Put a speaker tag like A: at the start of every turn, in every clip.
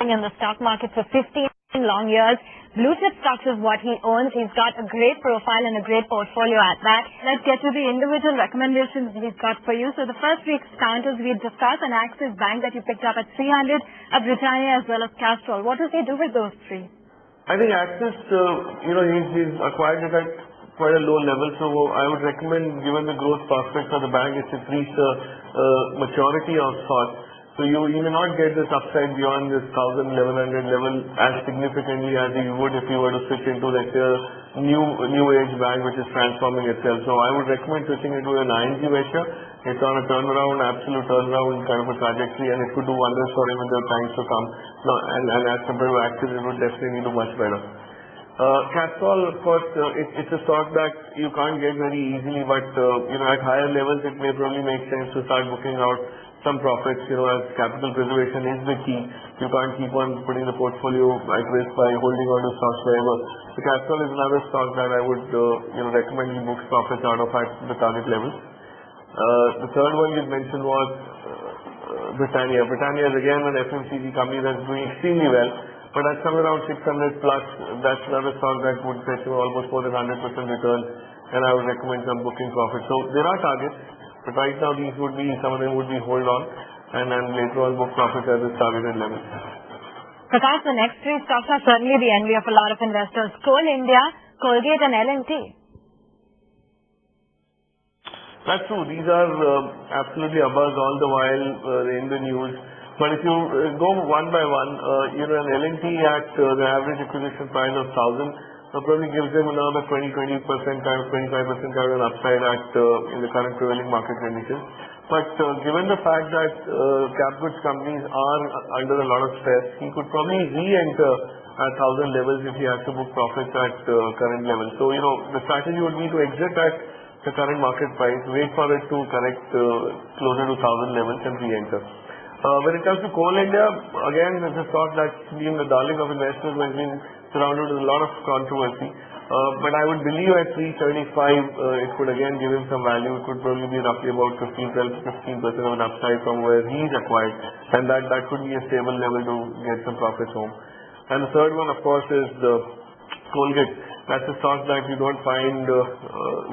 A: in the stock market for 15 long years. Blue chip stocks is what he owns. He's got a great profile and a great portfolio at that. Let's get to the individual recommendations we've got for you. So the first week's counters we discussed, an Axis Bank that you picked up at 300, a Britannia as well as Castrol. What does he do with those three?
B: I think Axis, he's acquired it at quite a low level, so I would recommend, given the growth prospects of the bank, it's reached a maturity of sorts. So you may not get this upside beyond this 1,000, 1,100 level as significantly as you would if you were to switch into, let's say, a new age bank which is transforming itself. So I would recommend switching into an ING Vysya. It's on a turnaround, absolute turnaround kind of a trajectory, and it could do wonders for him in the times to come. No, and as compared to Axis, it would definitely do much better. Castrol, of course, it's a stock that you can't get very easily, but at higher levels, it may probably make sense to start booking out some profits, as capital preservation is the key. You can't keep on putting the portfolio at risk by holding on to stocks forever. So Castrol is another stock that I would, recommend you book profits out of at the target levels. The third one you mentioned was Britannia. Britannia is again an FMCG company that's doing extremely well, but at somewhere around 600 plus, that's another stock that would fetch you almost more than 100% return, and I would recommend some booking profits. So there are targets. But right now, some of them would be hold on, and then later on book profits at this targeted level.
A: Prakash, the next three stocks are certainly the envy of a lot of investors. Coal India, Colgate and L&T.
B: That's true. These are absolutely abuzz all the while in the news. But if you go one by one, an L&T at the average acquisition price of 1,000, probably gives them another 20% kind of 25% kind of an upside in the current prevailing market conditions. But given the fact that cap goods companies are under a lot of stress, he could probably re-enter at 1,000 levels if he has to book profits at current levels. So, the strategy would be to exit at the current market price, wait for it to correct closer to 1,000 levels and re-enter. When it comes to Coal India, again, it's a stock that's been the darling of investors when it's been surrounded with a lot of controversy. But I would believe at 335, it could again give him some value. It could probably be roughly about 12 to 15% of an upside from where he's acquired. And that could be a stable level to get some profits home. And the third one, of course, is the Colgate. That's a stock that you don't find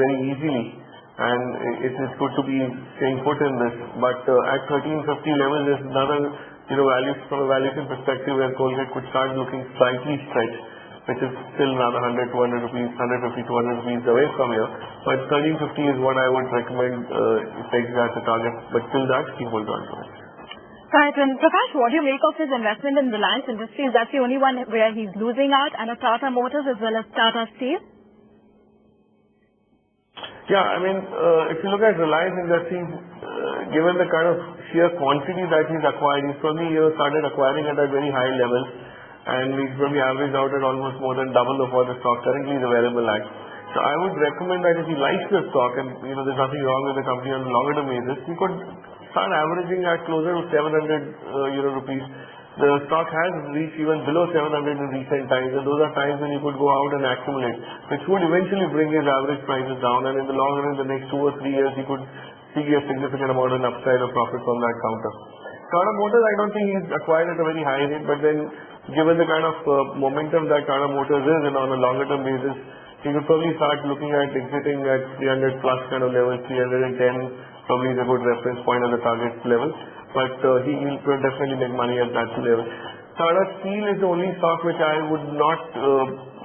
B: very easily. And it's good to be staying put in this. But at 1350 levels is another, value from a valuation perspective where Colgate could start looking slightly stretched, which is still another 100, 200 rupees, 150, 200 rupees away from here. But 1350 is what I would recommend taking as a target. But till that, he holds on to it.
A: Right, and Prakash, what do you make of his investment in Reliance Industries? That's the only one where he's losing out, and a Tata Motors as well as Tata Steel.
B: Yeah, if you look at Reliance Industries, given the kind of sheer quantity that he's acquired, he's probably started acquiring at a very high level, and he's probably averaged out at almost more than double of what the stock currently is available at. So I would recommend that if he likes the stock, and there's nothing wrong with the company on a longer term basis, he could start averaging at closer to 700 rupees. The stock has reached even below 700 in recent times, and those are times when you could go out and accumulate, which would eventually bring his average prices down, and in the long run, in the next 2 or 3 years, he could see a significant amount of an upside of profit from that counter. Tata Motors, I don't think he's acquired at a very high rate, but then given the kind of momentum that Tata Motors is and on a longer term basis, he could probably start looking at exiting at 300 plus kind of levels, 310 probably is a good reference point at the target level. But he will definitely make money at that level. Tata Steel is the only stock which I would not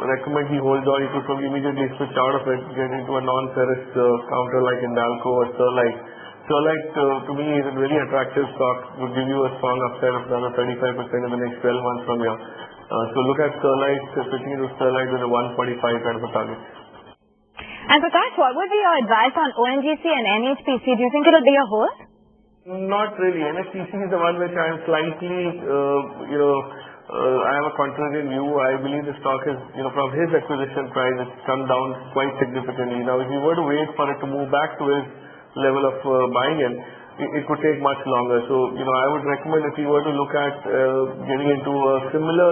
B: recommend he holds on. He could probably immediately switch out of it, get into a non-ferrous counter like Hindalco or Sterlite. Sterlite, to me, is a very attractive stock. Would give you a strong upside of another 35% in the next 12 months from here. So look at Sterlite, switching into Sterlite with a 145 kind of a target.
A: And Prakash, what would be your advice on ONGC and NHPC? Do you think it'll be a hold?
B: Not really. NHPC is the one which I am slightly, I have a contrarian view. I believe the stock is, from his acquisition price, it's come down quite significantly. Now, if you were to wait for it to move back to his level of buying in, it could take much longer. So, I would recommend if you were to look at getting into a similar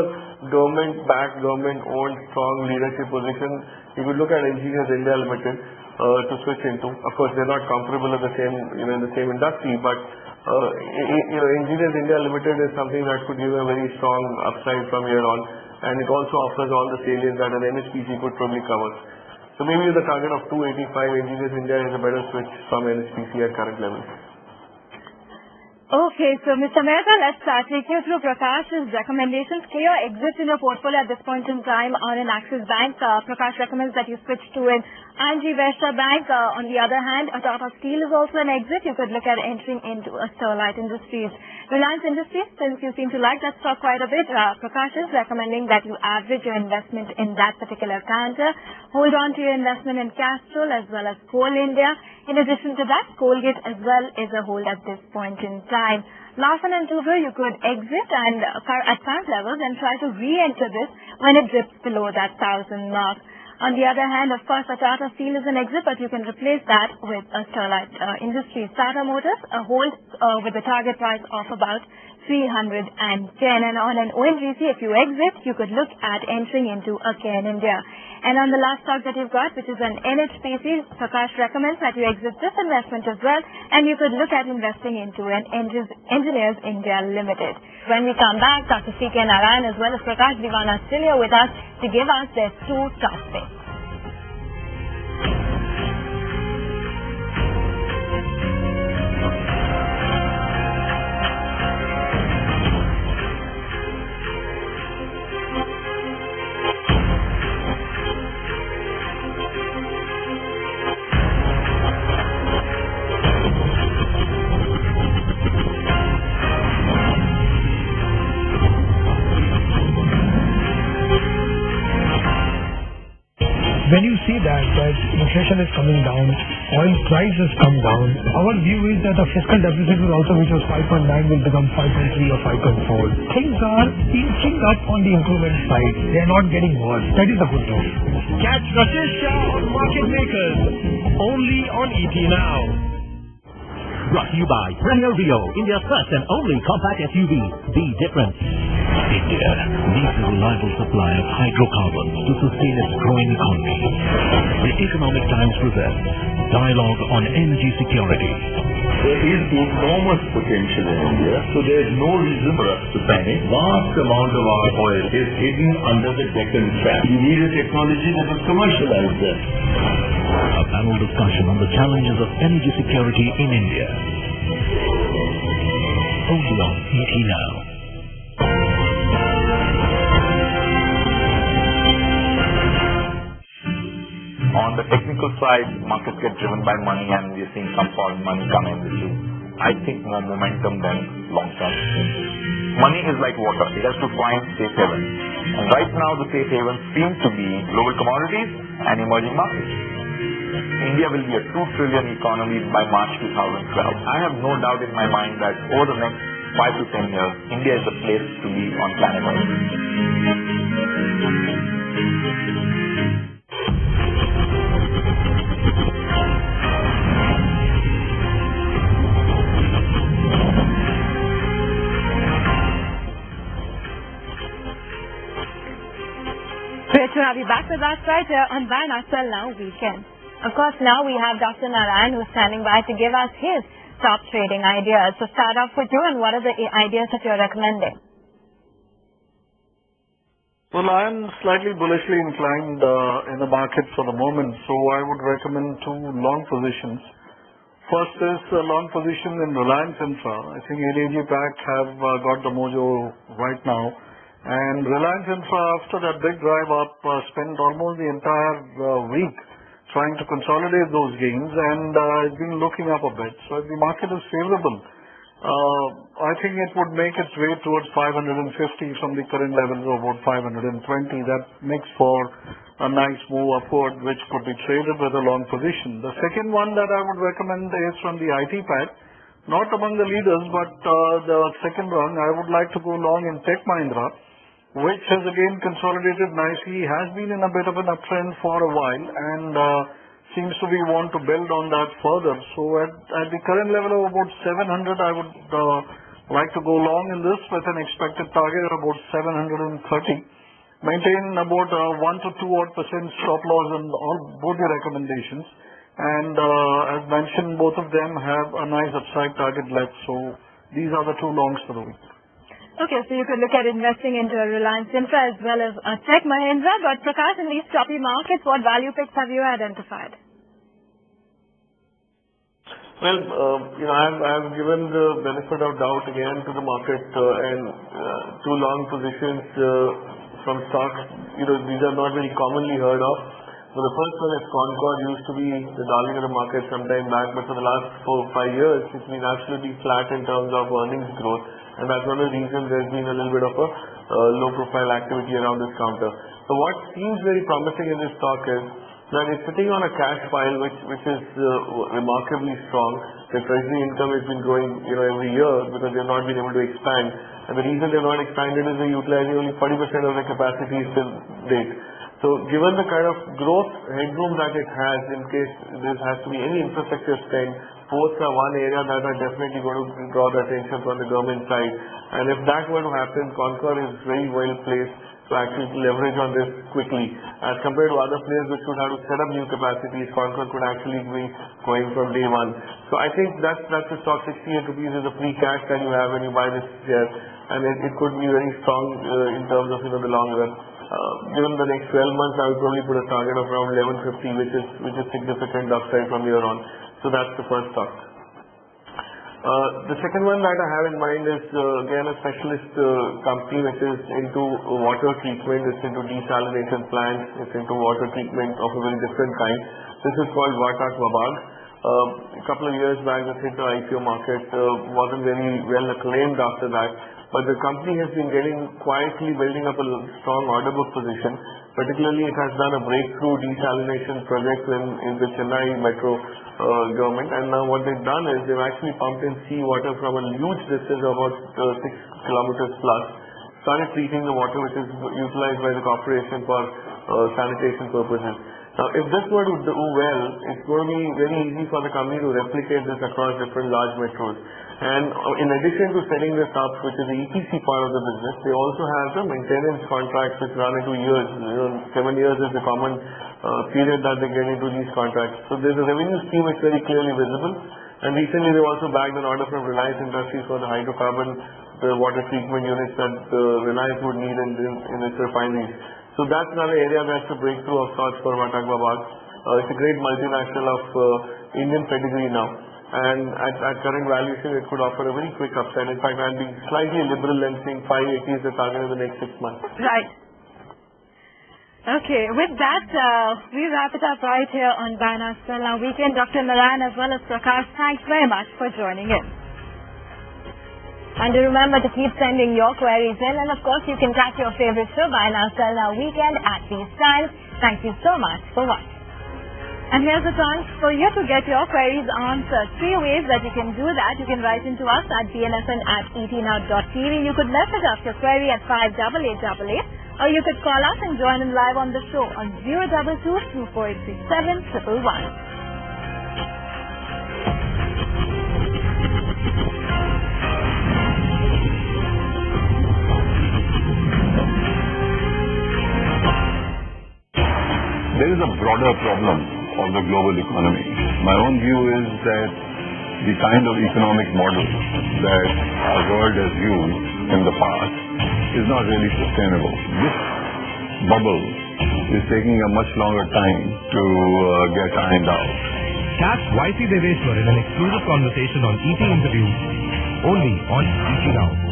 B: government-backed, government-owned, strong leadership position, you could look at Engineers India Limited. To switch into. Of course, they're not comparable in the same industry, but Engineers India Limited is something that could give a very strong upside from here on, and it also offers all the salience that an NHPC could probably cover. So maybe with the target of 285, Engineers India is a better switch from NHPC at current levels.
A: Okay, so Mr. Mehta, let's take you through Prakash's recommendations. Clear exit in your portfolio at this point in time on an Axis Bank. Prakash recommends that you switch to an ING Vysya Bank. On the other hand, Tata Steel is also an exit. You could look at entering into a Sterlite Industries. Reliance Industries, since you seem to like that stock quite a bit, Prakash is recommending that you average your investment in that particular counter. Hold on to your investment in Castrol as well as Coal India. In addition to that, Colgate as well is a hold at this point in time. Larsen & Toubro, you could exit and at current levels and try to re-enter this when it dips below that 1,000 mark. On the other hand, of course, Tata Steel is an exit, but you can replace that with a Sterlite Industries. Tata Motors, a hold with a target price of about 310. And on an ONGC, if you exit, you could look at entering into a Cairn India. And on the last stock that you've got, which is an NHPC, Prakash recommends that you exit this investment as well, and you could look at investing into an Engineers India Limited. When we come back, Dr. C.K. Narayan as well as Prakash Diwana still here with us to give us their two top picks.
C: When you see that inflation is coming down, oil price has come down, our view is that the fiscal deficit will also, which was 5.9, will become 5.3 or 5.4. Things are inching up on the improvement side. They are not getting worse. That is the good news.
D: Catch Rashesh Shah on Market Makers, only on ET Now.
E: Brought to you by Premier Rio, India's first and only compact SUV. Be different. India needs a reliable supply of hydrocarbons to sustain its growing economy. The Economic Times presents Dialogue on Energy Security.
F: There is enormous potential in India, so there is no reason for us to panic. Vast amount of our oil is hidden under the Deccan Trap. We need a technology that will commercialize that.
E: A panel discussion on the challenges of energy security in India. Only on ET Now.
F: On the technical side, markets get driven by money, and we're seeing some foreign money come in, which is, I think, more momentum than long term. Money is like water. It has to find safe haven. And right now, the safe havens seem to be global commodities and emerging markets. India will be a 2 trillion economy by March 2012. I have no doubt in my mind that over the next 5 to 10 years, India is the place to be on planet Earth.
A: Great to have you back with us right here on Buy Now Sell Now Weekend. Of course, now we have Dr. Narayan who's standing by to give us his top trading ideas. So start off with you, and what are the ideas that you're recommending?
G: Well, I am slightly bullishly inclined in the market for the moment, so I would recommend two long positions. First is a long position in Reliance Infra. I think ADG Pack have got the mojo right now. And Reliance Infra, after that big drive up, spent almost the entire week trying to consolidate those gains, and it's been looking up a bit. So if the market is favorable, I think it would make its way towards 550 from the current levels of about 520. That makes for a nice move upward, which could be traded with a long position. The second one that I would recommend is from the IT Pack. Not among the leaders, but the second rung, I would like to go long in Tech Mahindra, which has again consolidated nicely, has been in a bit of an uptrend for a while, and seems to be want to build on that further. So at the current level of about 700, I would like to go long in this with an expected target of about 730. Maintain about 1 to 2% stop loss on both the recommendations. And as mentioned, both of them have a nice upside target left. So these are the two longs for the week.
A: Okay, so you could look at investing into a Reliance Infra as well as a Tech Mahindra. But Prakash, in these choppy markets, what value picks have you identified?
B: Well, I've given the benefit of doubt again to the market and two long positions from stocks. These are not very commonly heard of. So the first one is Concord, used to be the darling of the market some time back, but for the last 4 or 5 years, it's been absolutely flat in terms of earnings growth. And that's one of the reasons there's been a little bit of a low profile activity around this counter. So what seems very promising in this stock is that it's sitting on a cash pile which is remarkably strong. The treasury income has been growing every year because they've not been able to expand. And the reason they've not expanded is they're utilizing only 40% of their capacity till date. So given the kind of growth headroom that it has in case there has to be any infrastructure spend, ports are one area that are definitely going to draw the attention from the government side. And if that were to happen, Concord is very well placed to actually leverage on this quickly. As compared to other players which would have to set up new capacities, Concord could actually be going from day one. So I think that's the stock. 68 rupees is the free cash that you have when you buy this share, and it could be very strong in terms of the long run. Given the next 12 months, I would probably put a target of around 1150, which is significant upside from here on. So that's the first stock. The second one that I have in mind is again a specialist company which is into water treatment. It's into desalination plants. It's into water treatment of a very different kind. This is called Watak Wabag. A couple of years back, it hit the IPO market. Wasn't very well acclaimed after that. But the company has been quietly building up a strong order book position. Particularly, it has done a breakthrough desalination project in the Chennai metro government. And now what they've done is they've actually pumped in seawater from a huge distance of about 6 kilometers plus, started treating the water which is utilized by the corporation for sanitation purposes. Now, if this were to do well, it's going to be very easy for the company to replicate this across different large metros. And in addition to setting this up, which is the EPC part of the business, they also have the maintenance contracts which run into years. 7 years is the common period that they get into these contracts. So there's a revenue stream which is very clearly visible. And recently they also bagged an order from Reliance Industries for the hydrocarbon, the water treatment units that Reliance would need in its refineries. So that's another area that's a breakthrough of sorts for Watak Wabag. It's a great multinational of Indian pedigree now. And at current valuation, it could offer a very quick upside. In fact, I'll be slightly liberal and saying 580 is the target in the next 6 months.
A: Right. Okay, with that, we wrap it up right here on Buy Now Sell Now Weekend. Dr. Narayan as well as Prakash, thanks very much for joining in. And remember to keep sending your queries in. And of course, you can catch your favorite show, Buy Now Sell Now Weekend, at these times. Thank you so much for watching. And here's a chance for you to get your queries answered. 3 ways that you can do that. You can write into us at bnsn@etnow.tv. You could message us your query at 58888. Or you could call us and join in live on the show on 022-2437-111.
H: There is a broader problem of the global economy. My own view is that the kind of economic model that our world has used in the past is not really sustainable. This bubble is taking a much longer time to get ironed out.
D: Catch YC Deveshwar in an exclusive conversation on ET Interview only on ET Now.